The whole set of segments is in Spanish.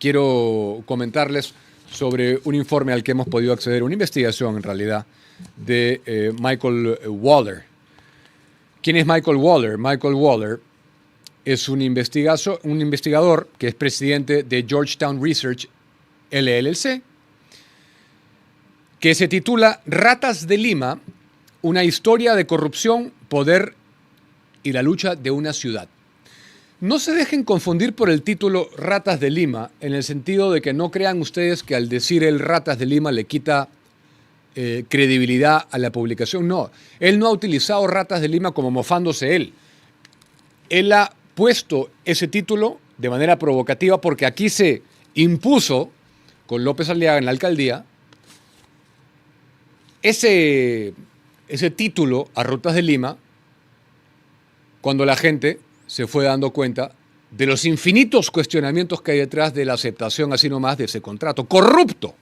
quiero comentarles sobre un informe al que hemos podido acceder, una investigación en realidad, de Michael Waller. ¿Quién es Michael Waller? Michael Waller es un investigador que es presidente de Georgetown Research LLC, que se titula Ratas de Lima, una historia de corrupción, poder y la lucha de una ciudad. No se dejen confundir por el título Ratas de Lima, en el sentido de que no crean ustedes que al decir el Ratas de Lima le quita credibilidad a la publicación. No, él no ha utilizado Ratas de Lima como mofándose él. Él ha puesto ese título de manera provocativa porque aquí se impuso, con López Aliaga en la alcaldía, ese título a Rutas de Lima, cuando la gente se fue dando cuenta de los infinitos cuestionamientos que hay detrás de la aceptación así nomás de ese contrato corrupto.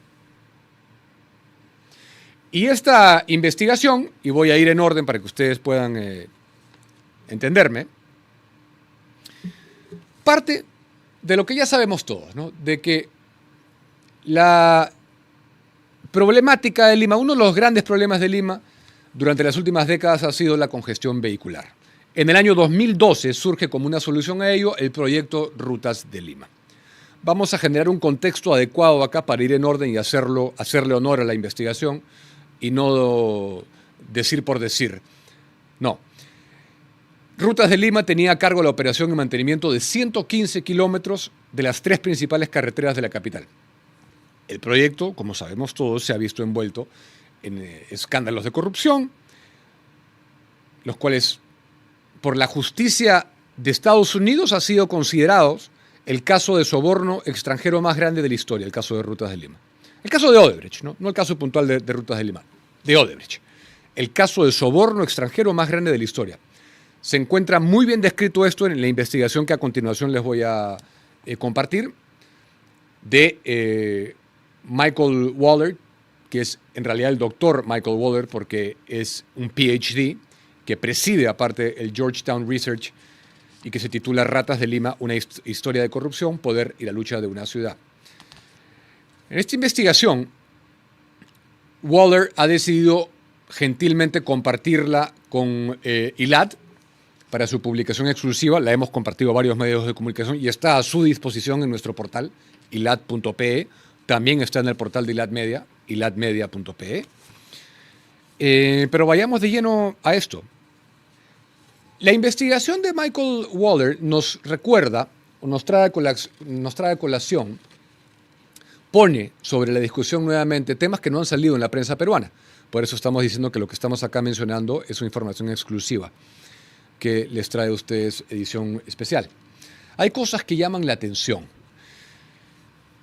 Y esta investigación, y voy a ir en orden para que ustedes puedan entenderme, parte de lo que ya sabemos todos, ¿no? De que la problemática de Lima, uno de los grandes problemas de Lima durante las últimas décadas ha sido la congestión vehicular. En el año 2012 surge como una solución a ello el proyecto Rutas de Lima. Vamos a generar un contexto adecuado acá para ir en orden y hacerle honor a la investigación y no decir por decir. No. Rutas de Lima tenía a cargo la operación y mantenimiento de 115 kilómetros de las 3 principales carreteras de la capital. El proyecto, como sabemos todos, se ha visto envuelto en escándalos de corrupción, los cuales por la justicia de Estados Unidos ha sido considerados el caso de soborno extranjero más grande de la historia, el caso de Rutas de Lima. El caso de Odebrecht, no el caso puntual de Rutas de Lima, de Odebrecht. El caso de soborno extranjero más grande de la historia. Se encuentra muy bien descrito esto en la investigación que a continuación les voy a compartir de Michael Waller, que es en realidad el doctor Michael Waller porque es un PhD que preside aparte el Georgetown Research y que se titula Ratas de Lima, una historia de corrupción, poder y la lucha de una ciudad. En esta investigación, Waller ha decidido gentilmente compartirla con ILAD para su publicación exclusiva. La hemos compartido a varios medios de comunicación y está a su disposición en nuestro portal, ilad.pe. También está en el portal de ILAD Media, iladmedia.pe. Pero vayamos de lleno a esto. La investigación de Michael Waller nos recuerda, o nos trae a colación, pone sobre la discusión nuevamente temas que no han salido en la prensa peruana. Por eso estamos diciendo que lo que estamos acá mencionando es una información exclusiva que les trae a ustedes edición especial. Hay cosas que llaman la atención.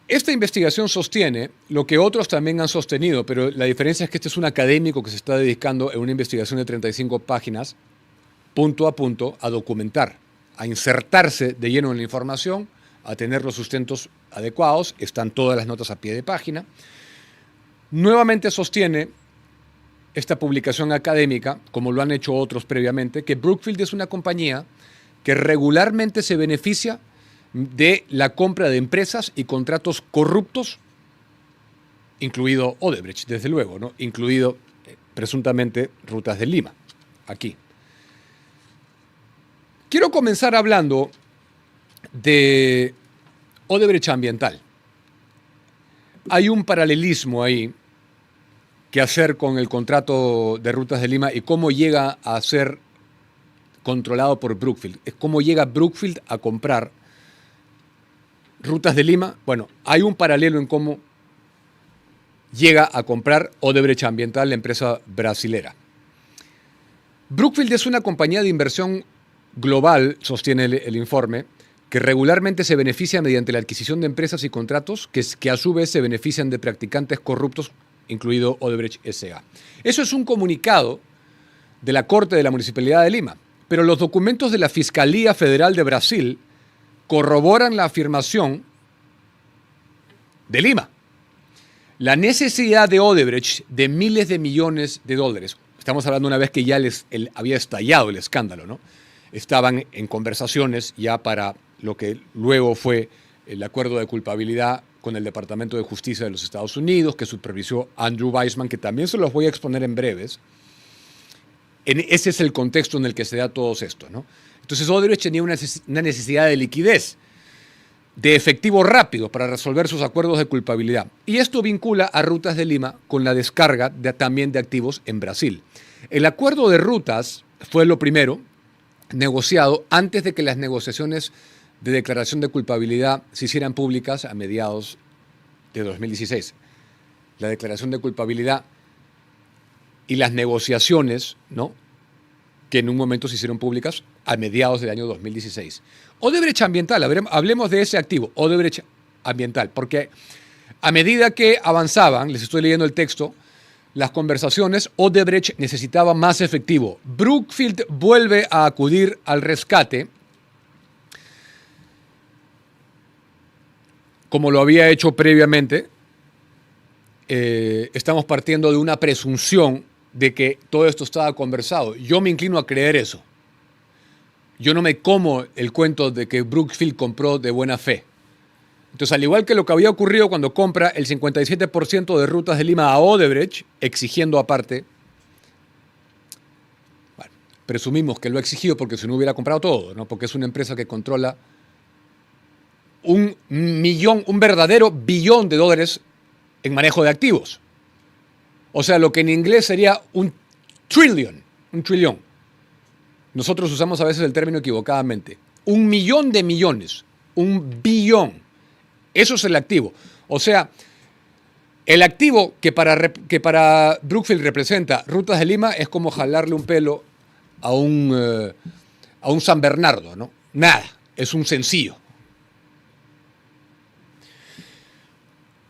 Esta investigación sostiene lo que otros también han sostenido, pero la diferencia es que este es un académico que se está dedicando en una investigación de 35 páginas, punto a punto, a documentar, a insertarse de lleno en la información, a tener los sustentos adecuados, están todas las notas a pie de página. Nuevamente sostiene esta publicación académica, como lo han hecho otros previamente, que Brookfield es una compañía que regularmente se beneficia de la compra de empresas y contratos corruptos, incluido Odebrecht, desde luego, ¿no? Incluido presuntamente Rutas de Lima, aquí. Quiero comenzar hablando de Odebrecht Ambiental. Hay un paralelismo ahí que hacer con el contrato de Rutas de Lima y cómo llega a ser controlado por Brookfield. Es cómo llega Brookfield a comprar Rutas de Lima. Bueno, hay un paralelo en cómo llega a comprar Odebrecht Ambiental, la empresa brasilera. Brookfield es una compañía de inversión global, sostiene el informe, que regularmente se beneficia mediante la adquisición de empresas y contratos que a su vez se benefician de practicantes corruptos, incluido Odebrecht S.A. Eso es un comunicado de la Corte de la Municipalidad de Lima, pero los documentos de la Fiscalía Federal de Brasil corroboran la afirmación de Lima. La necesidad de Odebrecht de miles de millones de dólares. Estamos hablando una vez que ya había estallado el escándalo, ¿no? Estaban en conversaciones ya para lo que luego fue el acuerdo de culpabilidad con el Departamento de Justicia de los Estados Unidos, que supervisó Andrew Weissmann, que también se los voy a exponer en breves. Ese es el contexto en el que se da todo esto, ¿no? Entonces Odebrecht tenía una necesidad de liquidez, de efectivo rápido para resolver sus acuerdos de culpabilidad. Y esto vincula a Rutas de Lima con la descarga también de activos en Brasil. El acuerdo de Rutas fue lo primero negociado antes de que las negociaciones de declaración de culpabilidad se hicieran públicas a mediados de 2016. La declaración de culpabilidad y las negociaciones, ¿no?, que en un momento se hicieron públicas a mediados del año 2016. Odebrecht Ambiental, hablemos de ese activo, Odebrecht Ambiental, porque a medida que avanzaban, les estoy leyendo el texto, las conversaciones, Odebrecht necesitaba más efectivo. Brookfield vuelve a acudir al rescate, como lo había hecho previamente. Estamos partiendo de una presunción de que todo esto estaba conversado. Yo me inclino a creer eso. Yo no me como el cuento de que Brookfield compró de buena fe. Entonces, al igual que lo que había ocurrido cuando compra el 57% de Rutas de Lima a Odebrecht, exigiendo aparte, bueno, presumimos que lo ha exigido porque si no hubiera comprado todo, ¿no? Porque es una empresa que controla un verdadero billón de dólares en manejo de activos. O sea, lo que en inglés sería un trillón. Nosotros usamos a veces el término equivocadamente. 1.000.000 de millones, un billón. Eso es el activo. O sea, el activo que para Brookfield representa Rutas de Lima es como jalarle un pelo a un San Bernardo, ¿no? Nada, es un sencillo.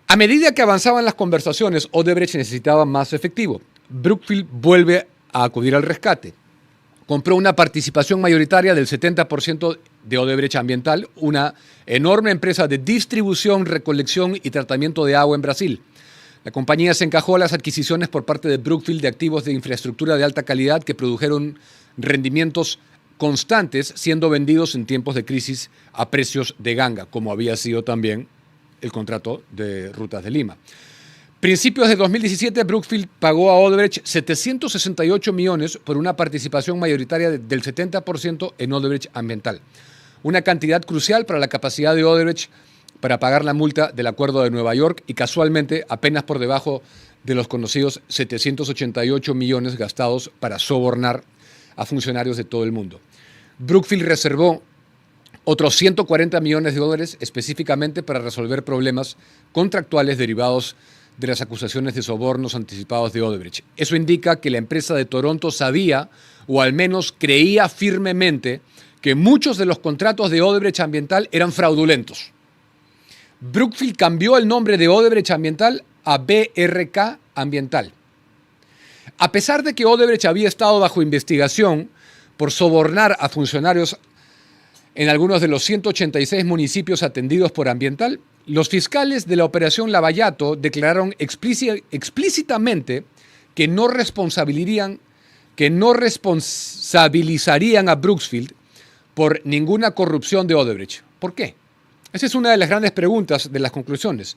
A medida que avanzaban las conversaciones, Odebrecht necesitaba más efectivo. Brookfield vuelve a acudir al rescate. Compró una participación mayoritaria del 70% de Odebrecht Ambiental, una enorme empresa de distribución, recolección y tratamiento de agua en Brasil. La compañía se encajó a las adquisiciones por parte de Brookfield de activos de infraestructura de alta calidad que produjeron rendimientos constantes, siendo vendidos en tiempos de crisis a precios de ganga, como había sido también el contrato de Rutas de Lima. Principios de 2017, Brookfield pagó a Odebrecht 768 millones por una participación mayoritaria del 70% en Odebrecht Ambiental. Una cantidad crucial para la capacidad de Odebrecht para pagar la multa del Acuerdo de Nueva York y casualmente apenas por debajo de los conocidos 788 millones gastados para sobornar a funcionarios de todo el mundo. Brookfield reservó otros 140 millones de dólares específicamente para resolver problemas contractuales derivados de las acusaciones de sobornos anticipados de Odebrecht. Eso indica que la empresa de Toronto sabía, o al menos creía firmemente, que muchos de los contratos de Odebrecht Ambiental eran fraudulentos. Brookfield cambió el nombre de Odebrecht Ambiental a BRK Ambiental. A pesar de que Odebrecht había estado bajo investigación por sobornar a funcionarios en algunos de los 186 municipios atendidos por Ambiental, los fiscales de la Operación Lavallato declararon explícitamente que no responsabilizarían a Brookfield por ninguna corrupción de Odebrecht. ¿Por qué? Esa es una de las grandes preguntas de las conclusiones.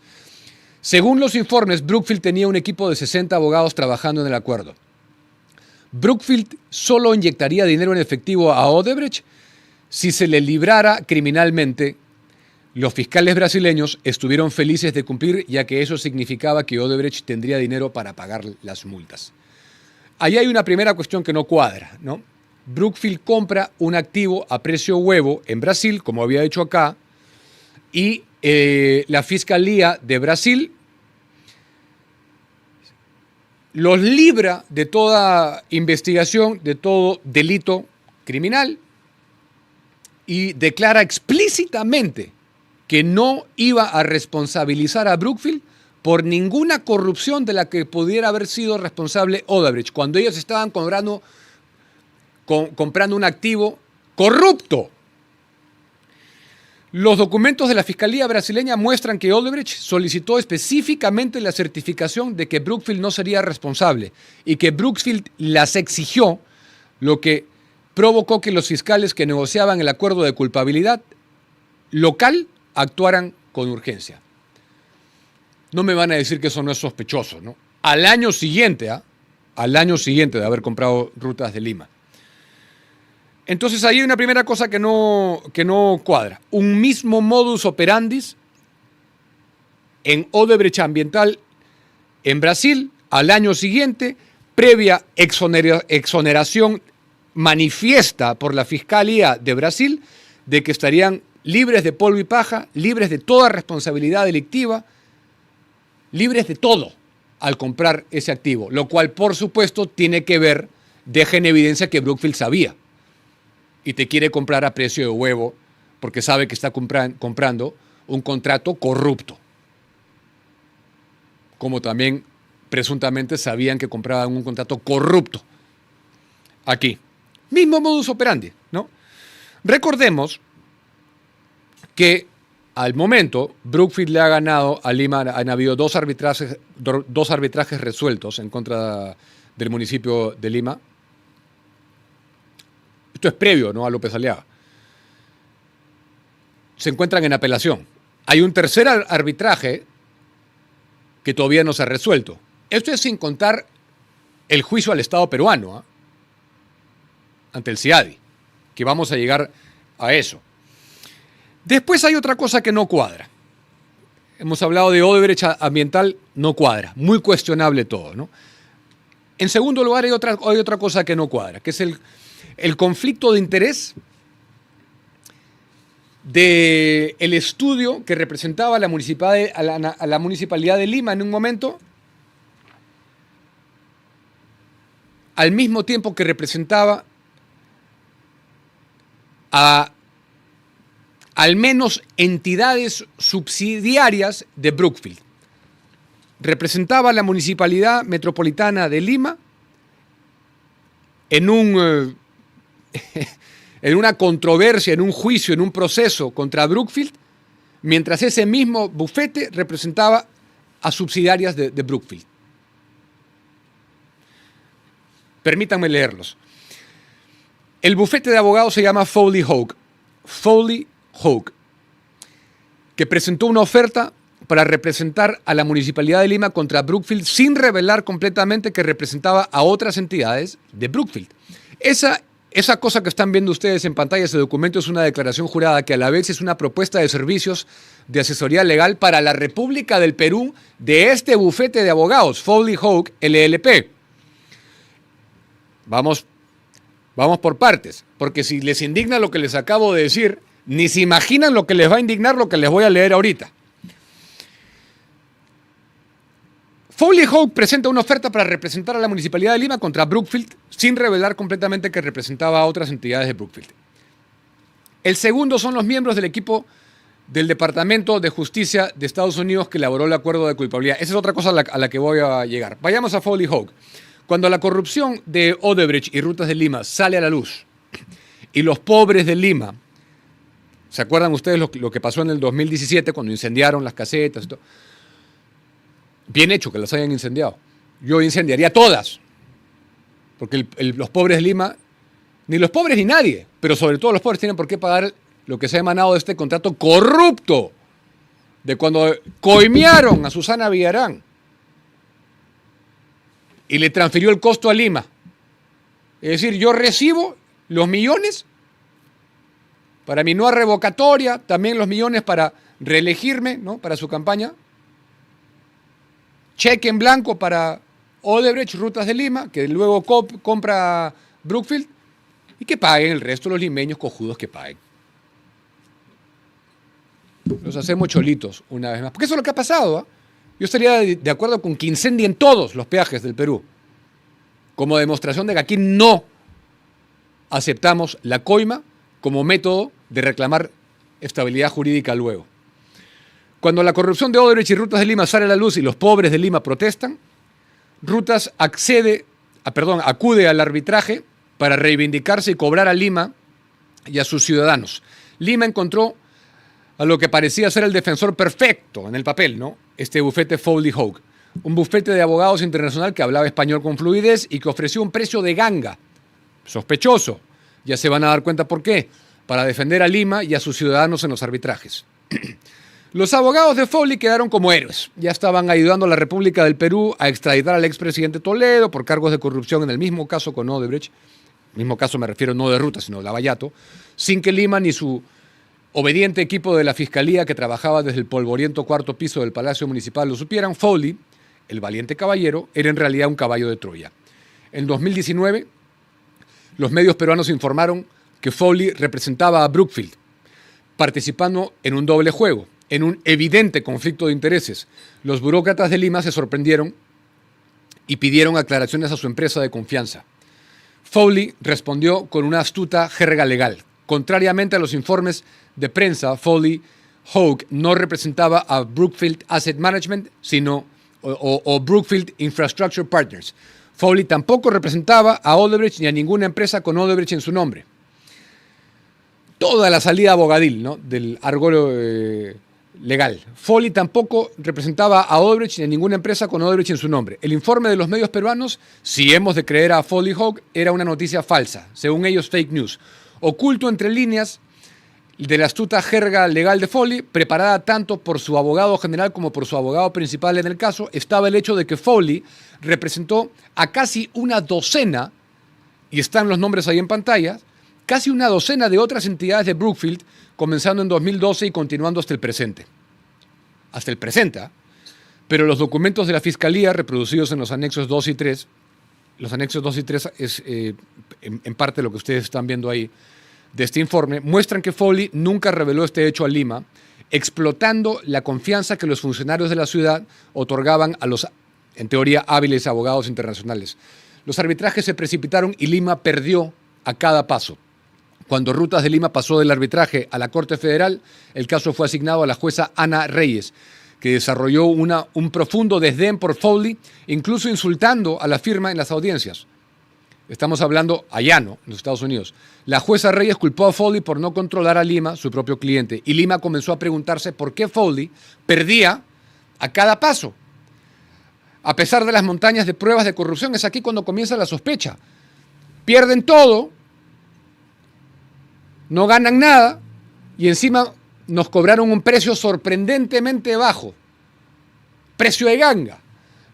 Según los informes, Brookfield tenía un equipo de 60 abogados trabajando en el acuerdo. Brookfield solo inyectaría dinero en efectivo a Odebrecht si se le librara criminalmente. Los fiscales brasileños estuvieron felices de cumplir, ya que eso significaba que Odebrecht tendría dinero para pagar las multas. Ahí hay una primera cuestión que no cuadra, ¿no? Brookfield compra un activo a precio huevo en Brasil, como había hecho acá, y la Fiscalía de Brasil los libra de toda investigación, de todo delito criminal, y declara explícitamente que no iba a responsabilizar a Brookfield por ninguna corrupción de la que pudiera haber sido responsable Odebrecht, cuando ellos estaban comprando un activo corrupto. Los documentos de la Fiscalía brasileña muestran que Odebrecht solicitó específicamente la certificación de que Brookfield no sería responsable y que Brookfield las exigió, lo que provocó que los fiscales que negociaban el acuerdo de culpabilidad local actuaran con urgencia. No me van a decir que eso no es sospechoso, ¿no? Al año siguiente de haber comprado Rutas de Lima. Entonces ahí hay una primera cosa que no cuadra. Un mismo modus operandi en Odebrecht Ambiental en Brasil, al año siguiente, previa exoneración manifiesta por la Fiscalía de Brasil de que estarían libres de polvo y paja, libres de toda responsabilidad delictiva, libres de todo al comprar ese activo, lo cual, por supuesto, deja en evidencia que Brookfield sabía y te quiere comprar a precio de huevo porque sabe que está comprando un contrato corrupto. Como también presuntamente sabían que compraban un contrato corrupto. Aquí. Mismo modus operandi, ¿no? Recordemos que al momento Brookfield le ha ganado a Lima, han habido dos arbitrajes resueltos en contra del municipio de Lima. Esto es previo, ¿no?, a López Aliaga. Se encuentran en apelación. Hay un tercer arbitraje que todavía no se ha resuelto. Esto es sin contar el juicio al Estado peruano, ¿eh?, ante el CIADI, que vamos a llegar a eso. Después hay otra cosa que no cuadra. Hemos hablado de Odebrecht Ambiental, no cuadra. Muy cuestionable todo, ¿no? En segundo lugar, hay otra cosa que no cuadra, que es el conflicto de interés del estudio que representaba a la Municipalidad de Lima en un momento, al mismo tiempo que representaba a al menos entidades subsidiarias de Brookfield. Representaba a la Municipalidad Metropolitana de Lima en una controversia, en un juicio, en un proceso contra Brookfield, mientras ese mismo bufete representaba a subsidiarias de Brookfield. Permítanme leerlos. El bufete de abogados se llama Foley Hoag, que presentó una oferta para representar a la Municipalidad de Lima contra Brookfield sin revelar completamente que representaba a otras entidades de Brookfield. Esa cosa que están viendo ustedes en pantalla, ese documento, es una declaración jurada que a la vez es una propuesta de servicios de asesoría legal para la República del Perú de este bufete de abogados, Foley Hoag LLP. Vamos por partes, porque si les indigna lo que les acabo de decir, ni se imaginan lo que les va a indignar lo que les voy a leer ahorita. Foley Hoag presenta una oferta para representar a la Municipalidad de Lima contra Brookfield sin revelar completamente que representaba a otras entidades de Brookfield. El segundo son los miembros del equipo del Departamento de Justicia de Estados Unidos que elaboró el acuerdo de culpabilidad. Esa es otra cosa a la que voy a llegar. Vayamos a Foley Hoag. Cuando la corrupción de Odebrecht y Rutas de Lima sale a la luz y los pobres de Lima, ¿se acuerdan ustedes lo que pasó en el 2017 cuando incendiaron las casetas y todo? Bien hecho que las hayan incendiado. Yo incendiaría todas, porque los pobres de Lima, ni los pobres ni nadie, pero sobre todo los pobres tienen por qué pagar lo que se ha emanado de este contrato corrupto de cuando coimearon a Susana Villarán y le transfirió el costo a Lima. Es decir, yo recibo los millones para mi nueva revocatoria, también los millones para reelegirme, ¿no?, para su campaña. Cheque en blanco para Odebrecht, Rutas de Lima, que luego compra Brookfield, y que paguen el resto de los limeños cojudos que paguen. Los hacemos cholitos una vez más. Porque eso es lo que ha pasado, ¿eh? Yo estaría de acuerdo con que incendien todos los peajes del Perú, como demostración de que aquí no aceptamos la coima como método de reclamar estabilidad jurídica luego. Cuando la corrupción de Odebrecht y Rutas de Lima sale a la luz y los pobres de Lima protestan, Rutas acude al arbitraje para reivindicarse y cobrar a Lima y a sus ciudadanos. Lima encontró a lo que parecía ser el defensor perfecto en el papel, ¿no? Este bufete Foley Hoag, un bufete de abogados internacional que hablaba español con fluidez y que ofreció un precio de ganga, sospechoso. Ya se van a dar cuenta por qué, para defender a Lima y a sus ciudadanos en los arbitrajes. Los abogados de Foley quedaron como héroes. Ya estaban ayudando a la República del Perú a extraditar al expresidente Toledo por cargos de corrupción en el mismo caso con Odebrecht. Mismo caso me refiero no de Ruta, sino de Lavallato, sin que Lima ni su obediente equipo de la Fiscalía que trabajaba desde el polvoriento cuarto piso del Palacio Municipal lo supieran. Foley, el valiente caballero, era en realidad un caballo de Troya. En 2019, los medios peruanos informaron que Foley representaba a Brookfield, participando en un doble juego, en un evidente conflicto de intereses. Los burócratas de Lima se sorprendieron y pidieron aclaraciones a su empresa de confianza. Foley respondió con una astuta jerga legal. Contrariamente a los informes de prensa, Foley Hogue no representaba a Brookfield Asset Management, sino o Brookfield Infrastructure Partners. Foley tampoco representaba a Odebrecht ni a ninguna empresa con Odebrecht en su nombre. Toda la salida abogadil, ¿no?, del argot legal. Foley tampoco representaba a Odebrecht ni a ninguna empresa con Odebrecht en su nombre. El informe de los medios peruanos, si hemos de creer a Foley Hogue, era una noticia falsa, según ellos fake news. Oculto entre líneas de la astuta jerga legal de Foley, preparada tanto por su abogado general como por su abogado principal en el caso, estaba el hecho de que Foley representó a casi una docena, y están los nombres ahí en pantalla, casi una docena de otras entidades de Brookfield, comenzando en 2012 y continuando hasta el presente. Hasta el presente, ¿eh? Pero los documentos de la Fiscalía, reproducidos en los anexos 2 y 3, los anexos 2 y 3 es en parte lo que ustedes están viendo ahí de este informe, muestran que Foley nunca reveló este hecho a Lima, explotando la confianza que los funcionarios de la ciudad otorgaban a los, en teoría, hábiles abogados internacionales. Los arbitrajes se precipitaron y Lima perdió a cada paso. Cuando Rutas de Lima pasó del arbitraje a la Corte Federal, el caso fue asignado a la jueza Ana Reyes, que desarrolló un profundo desdén por Foley, incluso insultando a la firma en las audiencias. Estamos hablando allá, ¿no?, en los Estados Unidos. La jueza Reyes culpó a Foley por no controlar a Lima, su propio cliente, y Lima comenzó a preguntarse por qué Foley perdía a cada paso. A pesar de las montañas de pruebas de corrupción, es aquí cuando comienza la sospecha. Pierden todo, no ganan nada, y encima nos cobraron un precio sorprendentemente bajo. Precio de ganga.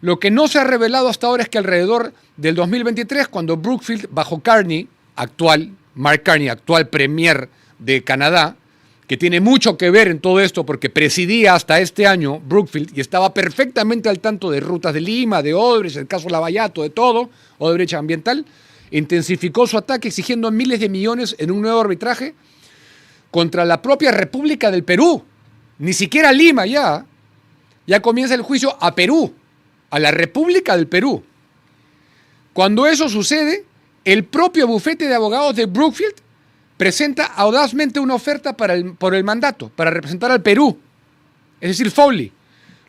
Lo que no se ha revelado hasta ahora es que alrededor del 2023, cuando Brookfield, bajo Carney, Mark Carney, actual premier de Canadá, que tiene mucho que ver en todo esto porque presidía hasta este año Brookfield y estaba perfectamente al tanto de Rutas de Lima, de Odebrecht, el caso Lavallato, de todo, Odebrecht ambiental, intensificó su ataque exigiendo miles de millones en un nuevo arbitraje contra la propia República del Perú. Ni siquiera Lima ya comienza el juicio a Perú, a la República del Perú. Cuando eso sucede, el propio bufete de abogados de Brookfield presenta audazmente una oferta por el mandato, para representar al Perú, es decir, Foley.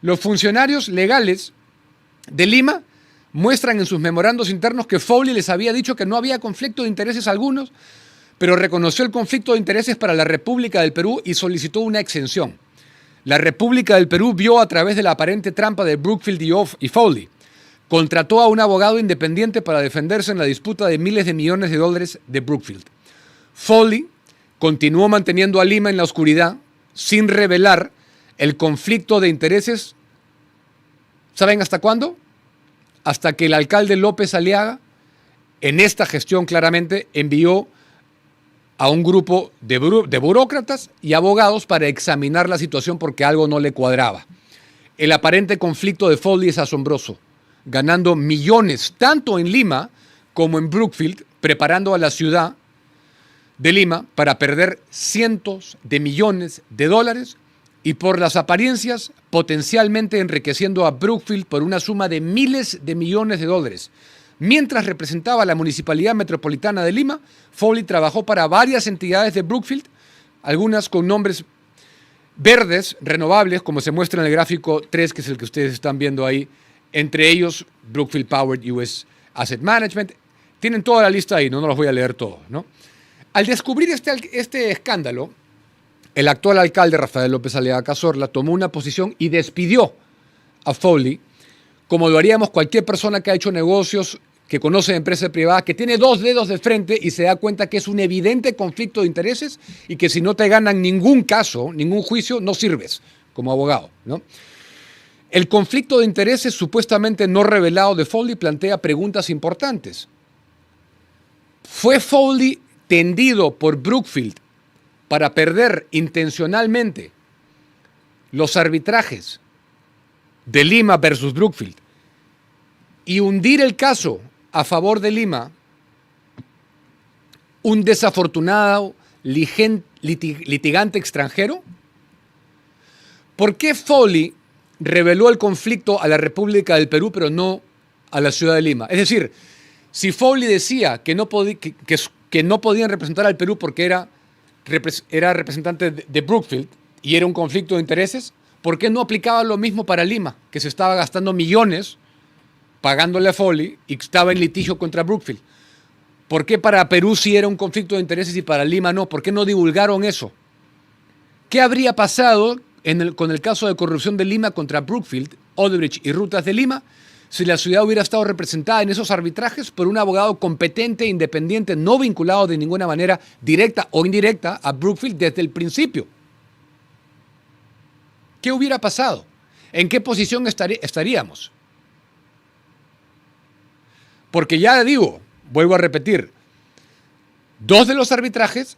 Los funcionarios legales de Lima muestran en sus memorandos internos que Foley les había dicho que no había conflicto de intereses algunos, pero reconoció el conflicto de intereses para la República del Perú y solicitó una exención. La República del Perú vio a través de la aparente trampa de Brookfield y Foley. Contrató a un abogado independiente para defenderse en la disputa de miles de millones de dólares de Brookfield. Foley continuó manteniendo a Lima en la oscuridad sin revelar el conflicto de intereses. ¿Saben hasta cuándo? Hasta que el alcalde López Aliaga, en esta gestión claramente, envió a un grupo de burócratas y abogados para examinar la situación porque algo no le cuadraba. El aparente conflicto de Foley es asombroso, ganando millones tanto en Lima como en Brookfield, preparando a la ciudad de Lima para perder cientos de millones de dólares y por las apariencias potencialmente enriqueciendo a Brookfield por una suma de miles de millones de dólares. Mientras representaba a la Municipalidad Metropolitana de Lima, Foley trabajó para varias entidades de Brookfield, algunas con nombres verdes, renovables, como se muestra en el gráfico 3, que es el que ustedes están viendo ahí, entre ellos Brookfield Power US Asset Management. Tienen toda la lista ahí, no los voy a leer todos, ¿no? Al descubrir este escándalo, el actual alcalde Rafael López Aliaga Cazorla tomó una posición y despidió a Foley, como lo haríamos cualquier persona que ha hecho negocios que conoce de empresas privadas, que tiene dos dedos de frente y se da cuenta que es un evidente conflicto de intereses y que si no te ganan ningún caso, ningún juicio, no sirves como abogado, ¿no? El conflicto de intereses supuestamente no revelado de Foley plantea preguntas importantes. ¿Fue Foley tendido por Brookfield para perder intencionalmente los arbitrajes de Lima versus Brookfield y hundir el caso a favor de Lima, un desafortunado litigante extranjero? ¿Por qué Foley reveló el conflicto a la República del Perú, pero no a la ciudad de Lima? Es decir, si Foley decía que no podían representar al Perú porque era representante de Brookfield y era un conflicto de intereses, ¿por qué no aplicaba lo mismo para Lima, que se estaba gastando millones pagándole a Foley y estaba en litigio contra Brookfield? ¿Por qué para Perú sí era un conflicto de intereses y para Lima no? ¿Por qué no divulgaron eso? ¿Qué habría pasado con el caso de corrupción de Lima contra Brookfield, Odebrecht y Rutas de Lima si la ciudad hubiera estado representada en esos arbitrajes por un abogado competente, independiente, no vinculado de ninguna manera directa o indirecta a Brookfield desde el principio? ¿Qué hubiera pasado? ¿En qué posición estaríamos? Porque ya digo, vuelvo a repetir, dos de los arbitrajes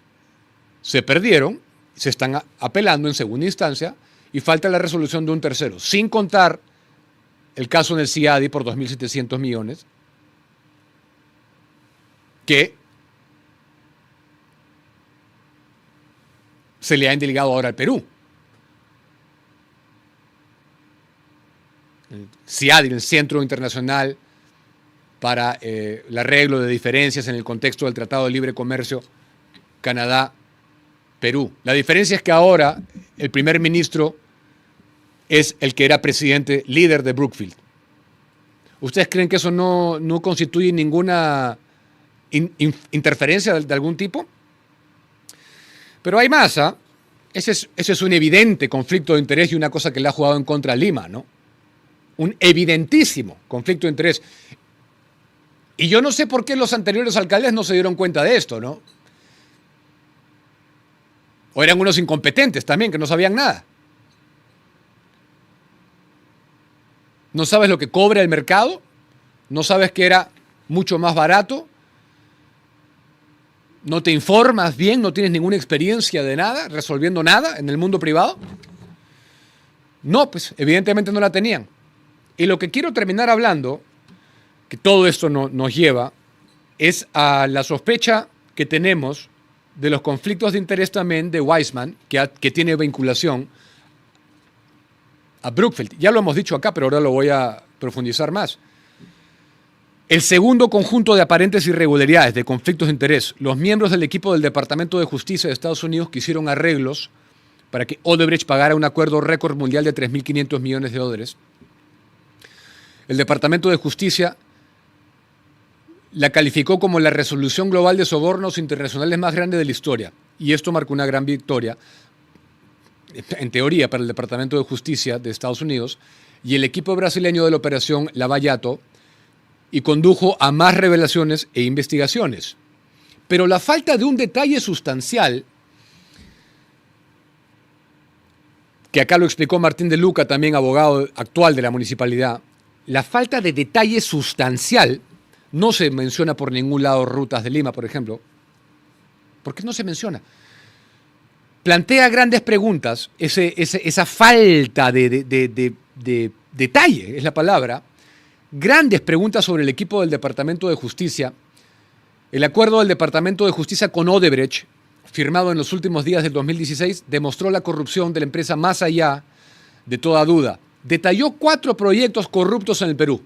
se perdieron, se están apelando en segunda instancia y falta la resolución de un tercero, sin contar el caso en el CIADI por 2.700 millones, que se le ha delegado ahora al Perú. El CIADI, el Centro Internacional para el Arreglo de Diferencias en el contexto del Tratado de Libre Comercio Canadá-Perú. La diferencia es que ahora el primer ministro es el que era presidente líder de Brookfield. ¿Ustedes creen que eso no constituye ninguna interferencia de algún tipo? Pero hay más, ¿ah? Ese es un evidente conflicto de interés y una cosa que le ha jugado en contra a Lima, ¿no? Un evidentísimo conflicto de interés. Y yo no sé por qué los anteriores alcaldes no se dieron cuenta de esto, ¿no? O eran unos incompetentes también, que no sabían nada. ¿No sabes lo que cobra el mercado? ¿No sabes que era mucho más barato? ¿No te informas bien? ¿No tienes ninguna experiencia de nada, resolviendo nada en el mundo privado? No, pues evidentemente no la tenían. Y lo que quiero terminar hablando, que todo esto nos lleva, es a la sospecha que tenemos de los conflictos de interés también de Weissman, que tiene vinculación a Brookfield. Ya lo hemos dicho acá, pero ahora lo voy a profundizar más. El segundo conjunto de aparentes irregularidades, de conflictos de interés, los miembros del equipo del Departamento de Justicia de Estados Unidos que hicieron arreglos para que Odebrecht pagara un acuerdo récord mundial de 3.500 millones de dólares. El Departamento de Justicia la calificó como la resolución global de sobornos internacionales más grande de la historia. Y esto marcó una gran victoria, en teoría, para el Departamento de Justicia de Estados Unidos y el equipo brasileño de la operación Lava Jato, y condujo a más revelaciones e investigaciones. Pero la falta de un detalle sustancial, que acá lo explicó Martín de Luca, también abogado actual de la municipalidad, la falta de detalle sustancial, no se menciona por ningún lado Rutas de Lima, por ejemplo. ¿Por qué no se menciona? Plantea grandes preguntas, esa falta de detalle, es la palabra, grandes preguntas sobre el equipo del Departamento de Justicia. El acuerdo del Departamento de Justicia con Odebrecht, firmado en los últimos días del 2016, demostró la corrupción de la empresa más allá de toda duda. Detalló 4 proyectos corruptos en el Perú.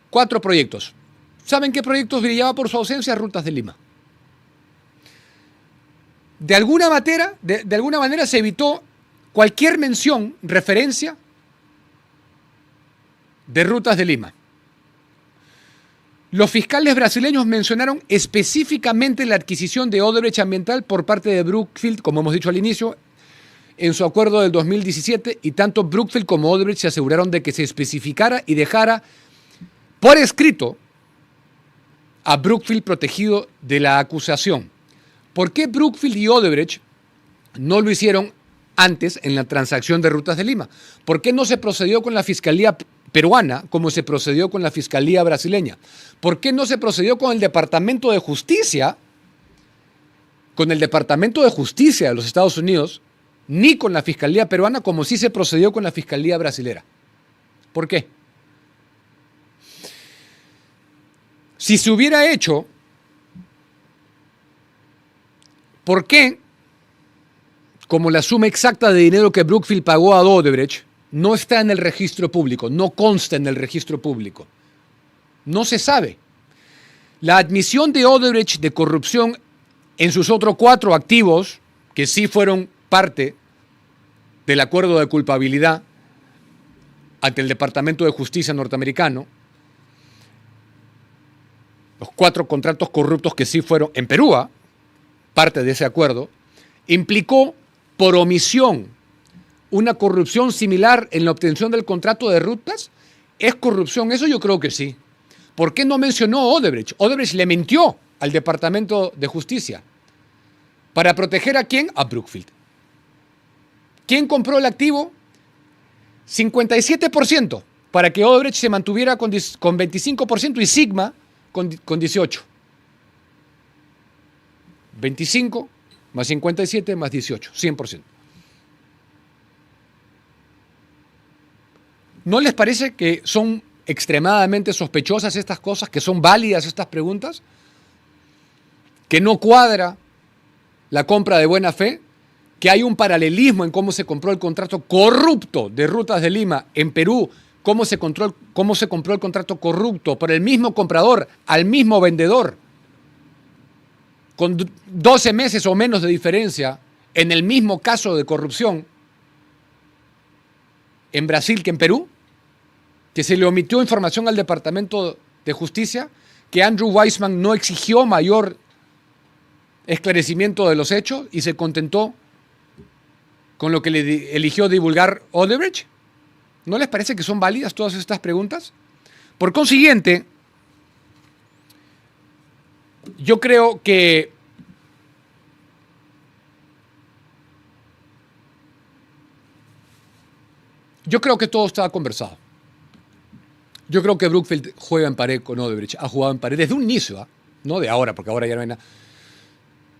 4 proyectos. ¿Saben qué proyectos brillaba por su ausencia? Rutas de Lima. De alguna manera se evitó cualquier mención, referencia de Rutas de Lima. Los fiscales brasileños mencionaron específicamente la adquisición de Odebrecht Ambiental por parte de Brookfield, como hemos dicho al inicio, en su acuerdo del 2017, y tanto Brookfield como Odebrecht se aseguraron de que se especificara y dejara por escrito a Brookfield protegido de la acusación. ¿Por qué Brookfield y Odebrecht no lo hicieron antes en la transacción de Rutas de Lima? ¿Por qué no se procedió con la Fiscalía peruana como se procedió con la Fiscalía brasileña? ¿Por qué no se procedió con el Departamento de Justicia, de los Estados Unidos, ni con la Fiscalía peruana como sí se procedió con la Fiscalía brasilera? ¿Por qué? Si se hubiera hecho, ¿por qué, como la suma exacta de dinero que Brookfield pagó a Odebrecht, no está en el registro público, no consta en el registro público? No se sabe. La admisión de Odebrecht de corrupción en sus otros 4 activos, que sí fueron parte del acuerdo de culpabilidad ante el Departamento de Justicia norteamericano, los 4 contratos corruptos que sí fueron en Perú, parte de ese acuerdo, implicó por omisión una corrupción similar en la obtención del contrato de rutas. ¿Es corrupción eso? Yo creo que sí. ¿Por qué no mencionó Odebrecht? Odebrecht le mintió al Departamento de Justicia. ¿Para proteger a quién? A Brookfield. ¿Quién compró el activo? 57%, para que Odebrecht se mantuviera con 25% y Sigma con 18%. 25 más 57 más 18, 100%. ¿No les parece que son extremadamente sospechosas estas cosas, que son válidas estas preguntas? ¿Que no cuadra la compra de buena fe? ¿Que hay un paralelismo en cómo se compró el contrato corrupto de Rutas de Lima en Perú? ¿Cómo se compró el contrato corrupto por el mismo comprador al mismo vendedor? Con 12 meses o menos de diferencia en el mismo caso de corrupción en Brasil que en Perú, que se le omitió información al Departamento de Justicia, que Andrew Weissman no exigió mayor esclarecimiento de los hechos y se contentó con lo que le eligió divulgar Odebrecht. ¿No les parece que son válidas todas estas preguntas? Por consiguiente, yo creo que todo estaba conversado. Yo creo que Brookfield juega en pared con Odebrecht, ha jugado en pared desde un inicio, no de ahora, porque ahora ya no hay nada.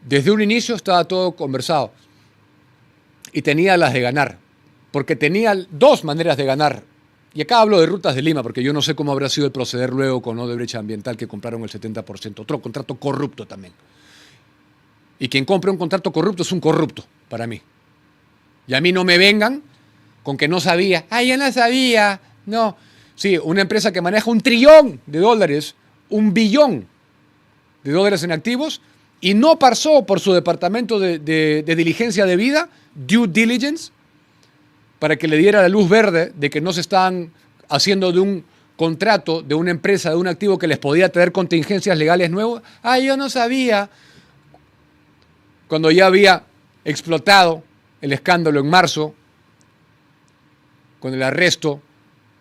Desde un inicio estaba todo conversado y tenía las de ganar, porque tenía 2 maneras de ganar. Y acá hablo de Rutas de Lima, porque yo no sé cómo habrá sido el proceder luego con Odebrecht Ambiental, que compraron el 70%, otro contrato corrupto también. Y quien compre un contrato corrupto es un corrupto, para mí. Y a mí no me vengan con que no sabía. Ya no sabía. No. Sí, una empresa que maneja $1 trillón, $1 billón en activos, y no pasó por su departamento de diligencia debida, due diligence, para que le diera la luz verde de que no se estaban haciendo de un contrato, de una empresa, de un activo que les podía traer contingencias legales nuevas. Yo no sabía. Cuando ya había explotado el escándalo en marzo, con el arresto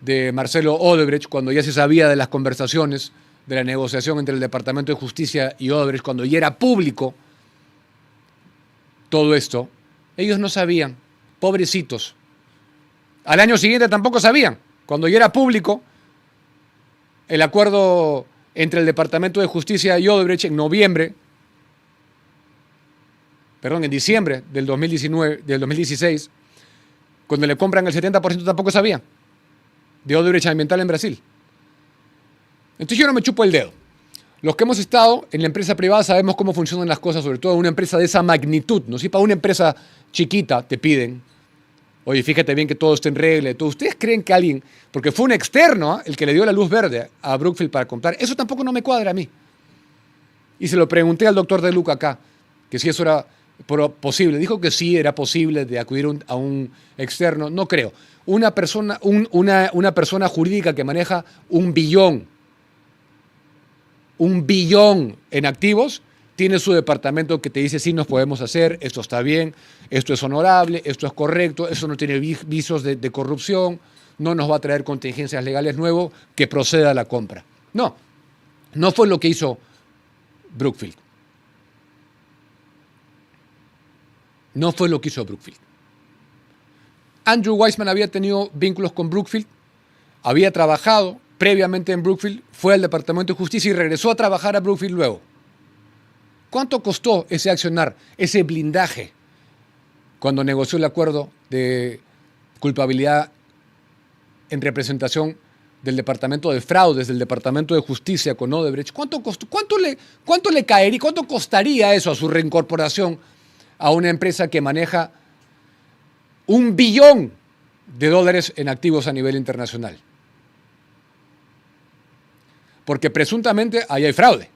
de Marcelo Odebrecht, cuando ya se sabía de las conversaciones, de la negociación entre el Departamento de Justicia y Odebrecht, cuando ya era público todo esto, ellos no sabían, pobrecitos. Al año siguiente tampoco sabían, cuando ya era público el acuerdo entre el Departamento de Justicia y Odebrecht en diciembre del 2016, cuando le compran el 70% tampoco sabían de Odebrecht Ambiental en Brasil. Entonces yo no me chupo el dedo. Los que hemos estado en la empresa privada sabemos cómo funcionan las cosas, sobre todo en una empresa de esa magnitud, ¿no? Si para una empresa chiquita te piden, oye, fíjate bien que todo esté en regla, todo. ¿Ustedes creen que alguien, porque fue un externo el que le dio la luz verde a Brookfield para comprar? Eso tampoco no me cuadra a mí. Y se lo pregunté al doctor De Luca acá, que si eso era posible. Dijo que sí, era posible de acudir a un externo. No creo. Una persona jurídica que maneja $1 billón en activos, tiene su departamento que te dice sí nos podemos hacer, esto está bien, esto es honorable, esto es correcto, eso no tiene visos de corrupción, no nos va a traer contingencias legales nuevos, que proceda a la compra. No, no fue lo que hizo Brookfield. No fue lo que hizo Brookfield. Andrew Weissman había tenido vínculos con Brookfield, había trabajado previamente en Brookfield, fue al Departamento de Justicia y regresó a trabajar a Brookfield luego. ¿Cuánto costó ese accionar, ese blindaje, cuando negoció el acuerdo de culpabilidad en representación del Departamento de Fraudes, del Departamento de Justicia con Odebrecht? ¿Cuánto costó? ¿Cuánto le caería? ¿Cuánto costaría eso a su reincorporación a una empresa que maneja $1 billón en activos a nivel internacional? Porque presuntamente ahí hay fraude.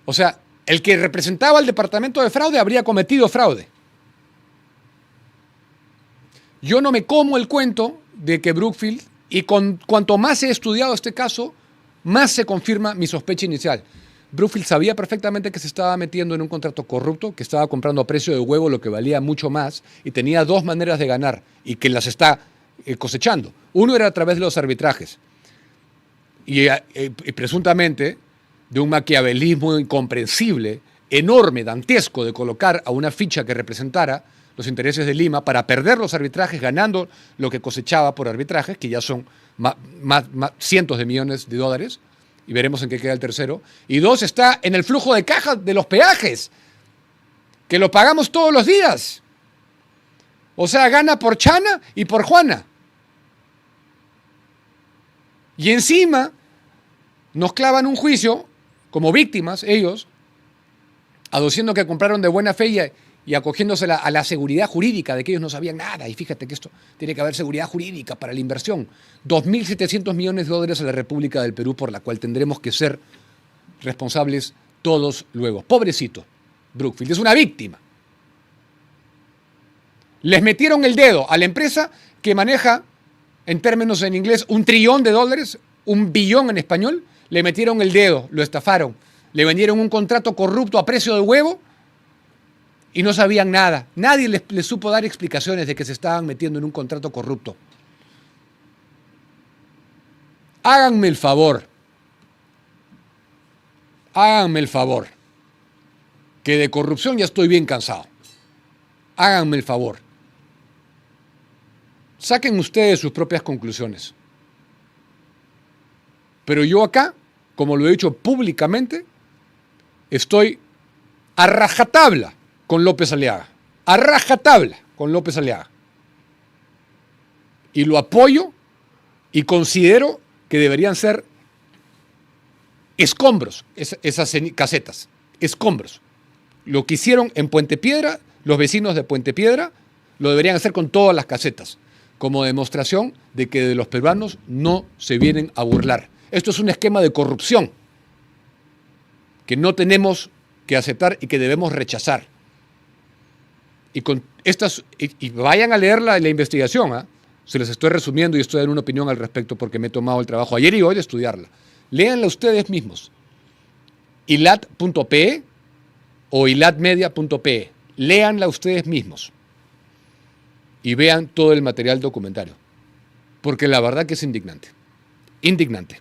O sea, el que representaba al departamento de fraude habría cometido fraude. Yo no me como el cuento de que Brookfield, y cuanto más he estudiado este caso, más se confirma mi sospecha inicial. Brookfield sabía perfectamente que se estaba metiendo en un contrato corrupto, que estaba comprando a precio de huevo lo que valía mucho más, y tenía dos maneras de ganar, y que las está cosechando. Uno era a través de los arbitrajes, y presuntamente de un maquiavelismo incomprensible, enorme, dantesco, de colocar a una ficha que representara los intereses de Lima para perder los arbitrajes, ganando lo que cosechaba por arbitrajes, que ya son cientos de millones de dólares, y veremos en qué queda el tercero. Y dos, está en el flujo de caja de los peajes, que lo pagamos todos los días. O sea, gana por Chana y por Juana. Y encima nos clavan un juicio como víctimas, ellos, aduciendo que compraron de buena fe y acogiéndose a la seguridad jurídica de que ellos no sabían nada. Y fíjate que esto tiene que haber seguridad jurídica para la inversión. 2.700 millones de dólares a la República del Perú, por la cual tendremos que ser responsables todos luego. Pobrecito Brookfield, es una víctima. Les metieron el dedo a la empresa que maneja, en términos en inglés, $1 trillón, $1 billón en español. Le metieron el dedo, lo estafaron, le vendieron un contrato corrupto a precio de huevo y no sabían nada. Nadie les supo dar explicaciones de que se estaban metiendo en un contrato corrupto. Háganme el favor, que de corrupción ya estoy bien cansado. Háganme el favor. Saquen ustedes sus propias conclusiones. Pero yo acá, como lo he dicho públicamente, estoy a rajatabla con López Aliaga. A rajatabla con López Aliaga. Y lo apoyo y considero que deberían ser escombros esas casetas. Escombros. Lo que hicieron en Puente Piedra, los vecinos de Puente Piedra, lo deberían hacer con todas las casetas, como demostración de que de los peruanos no se vienen a burlar. Esto es un esquema de corrupción que no tenemos que aceptar y que debemos rechazar. Y con estas, y vayan a leer la investigación, ¿eh? Se les estoy resumiendo y estoy dando una opinión al respecto porque me he tomado el trabajo ayer y hoy de estudiarla. Léanla ustedes mismos. ilat.pe o ilatmedia.pe. Léanla ustedes mismos y vean todo el material documentario, porque la verdad que es indignante. Indignante.